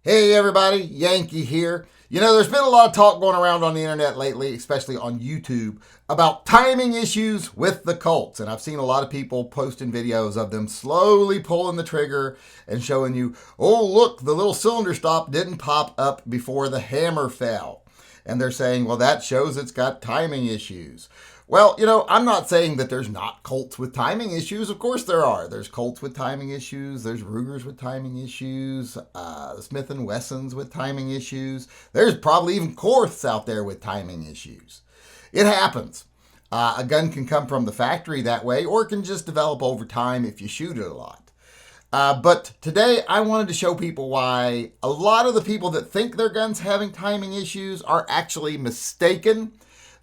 Hey everybody, Yankee here. You know, there's been a lot of talk going around on the internet lately, especially on YouTube, about timing issues with the Colts. And I've seen a lot of people posting videos of them slowly pulling the trigger and showing you, oh, look, the little cylinder stop didn't pop up before the hammer fell. And they're saying, well, that shows it's got timing issues. Well, you know, I'm not saying that there's not Colts with timing issues. Of course there are. There's Colts with timing issues. There's Rugers with timing issues. Smith & Wessons with timing issues. There's probably even Courts out there with timing issues. It happens. A gun can come from the factory that way, or it can just develop over time if you shoot it a lot. But today I wanted to show people why a lot of the people that think their gun's having timing issues are actually mistaken.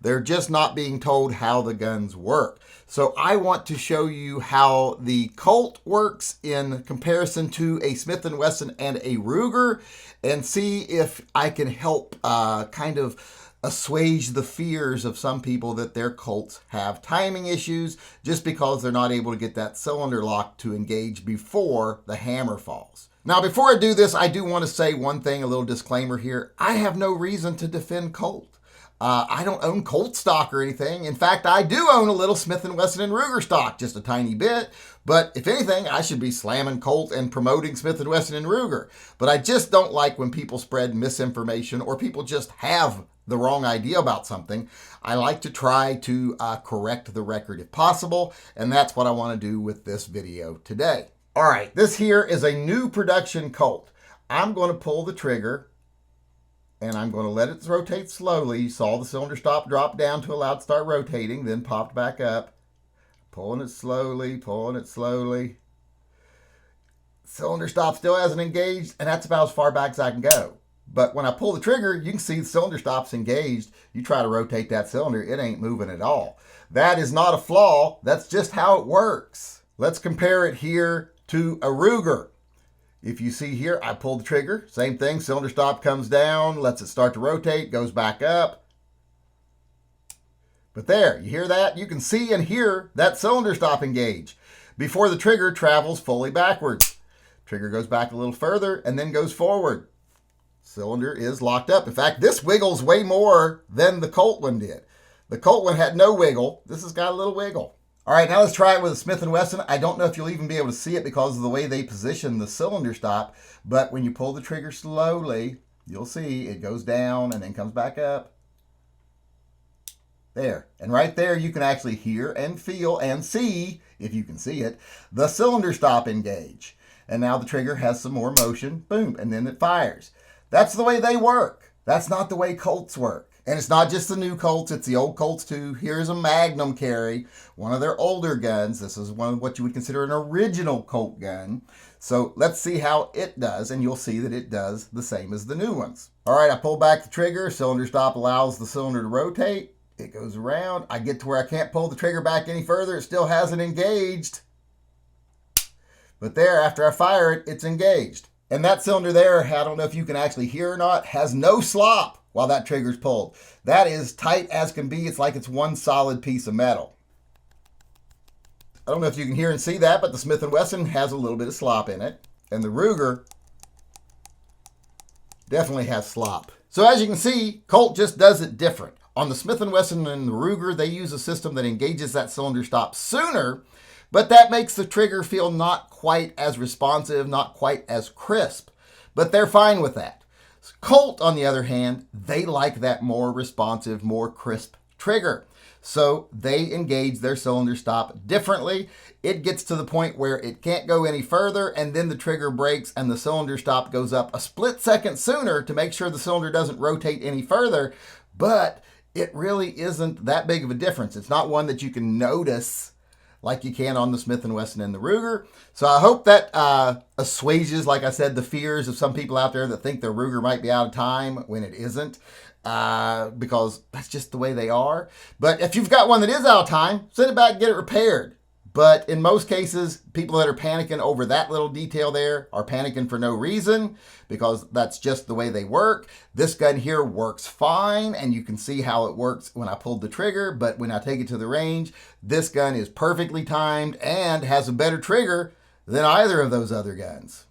They're just not being told how the guns work. So I want to show you how the Colt works in comparison to a Smith & Wesson and a Ruger, and see if I can help kind of assuage the fears of some people that their Colts have timing issues just because they're not able to get that cylinder lock to engage before the hammer falls. Now, before I do this, I do want to say one thing, a little disclaimer here. I have no reason to defend Colt. I don't own Colt stock or anything. In fact, I do own a little Smith & Wesson and Ruger stock, just a tiny bit. But if anything, I should be slamming Colt and promoting Smith & Wesson and Ruger. But I just don't like when people spread misinformation or people just have the wrong idea about something. I like to try to correct the record if possible, and that's what I want to do with this video today. All right, this here is a new production Colt. I'm going to pull the trigger, and I'm going to let it rotate slowly. You saw the cylinder stop drop down to allow it to start rotating, then popped back up. Pulling it slowly, pulling it slowly. Cylinder stop still hasn't engaged, and that's about as far back as I can go. But when I pull the trigger, you can see the cylinder stop's engaged. You try to rotate that cylinder, it ain't moving at all. That is not a flaw. That's just how it works. Let's compare it here to a Ruger. If you see here, I pull the trigger, same thing, cylinder stop comes down, lets it start to rotate, goes back up. But there, you hear that? You can see and hear that cylinder stop engage before the trigger travels fully backwards. Trigger goes back a little further and then goes forward. Cylinder is locked up. In fact, this wiggles way more than the Colt one did. The Colt one had no wiggle. This has got a little wiggle. All right, now let's try it with a Smith & Wesson. I don't know if you'll even be able to see it because of the way they position the cylinder stop, but when you pull the trigger slowly, you'll see it goes down and then comes back up. There, and right there you can actually hear and feel and see, if you can see it, the cylinder stop engage. And now the trigger has some more motion, boom, and then it fires. That's the way they work. That's not the way Colts work. And it's not just the new Colts, it's the old Colts too. Here's a Magnum carry, one of their older guns. This is one of what you would consider an original Colt gun. So let's see how it does, and you'll see that it does the same as the new ones. All right, I pull back the trigger. Cylinder stop allows the cylinder to rotate. It goes around. I get to where I can't pull the trigger back any further. It still hasn't engaged. But there, after I fire it, it's engaged. And that cylinder there, I don't know if you can actually hear or not, has no slop while that trigger's pulled. That is tight as can be. It's like it's one solid piece of metal. I don't know if you can hear and see that, but the Smith & Wesson has a little bit of slop in it. And the Ruger definitely has slop. So as you can see, Colt just does it different. On the Smith & Wesson and the Ruger, they use a system that engages that cylinder stop sooner, but that makes the trigger feel not quite as responsive, not quite as crisp. But they're fine with that. Colt, on the other hand, they like that more responsive, more crisp trigger. So they engage their cylinder stop differently. It gets to the point where it can't go any further, and then the trigger breaks and the cylinder stop goes up a split second sooner to make sure the cylinder doesn't rotate any further. But it really isn't that big of a difference. It's not one that you can notice like you can on the Smith & Wesson and the Ruger. So I hope that assuages, like I said, the fears of some people out there that think their Ruger might be out of time when it isn't, because that's just the way they are. But if you've got one that is out of time, send it back and get it repaired. But in most cases, people that are panicking over that little detail there are panicking for no reason, because that's just the way they work. This gun here works fine, and you can see how it works when I pulled the trigger, but when I take it to the range, this gun is perfectly timed and has a better trigger than either of those other guns.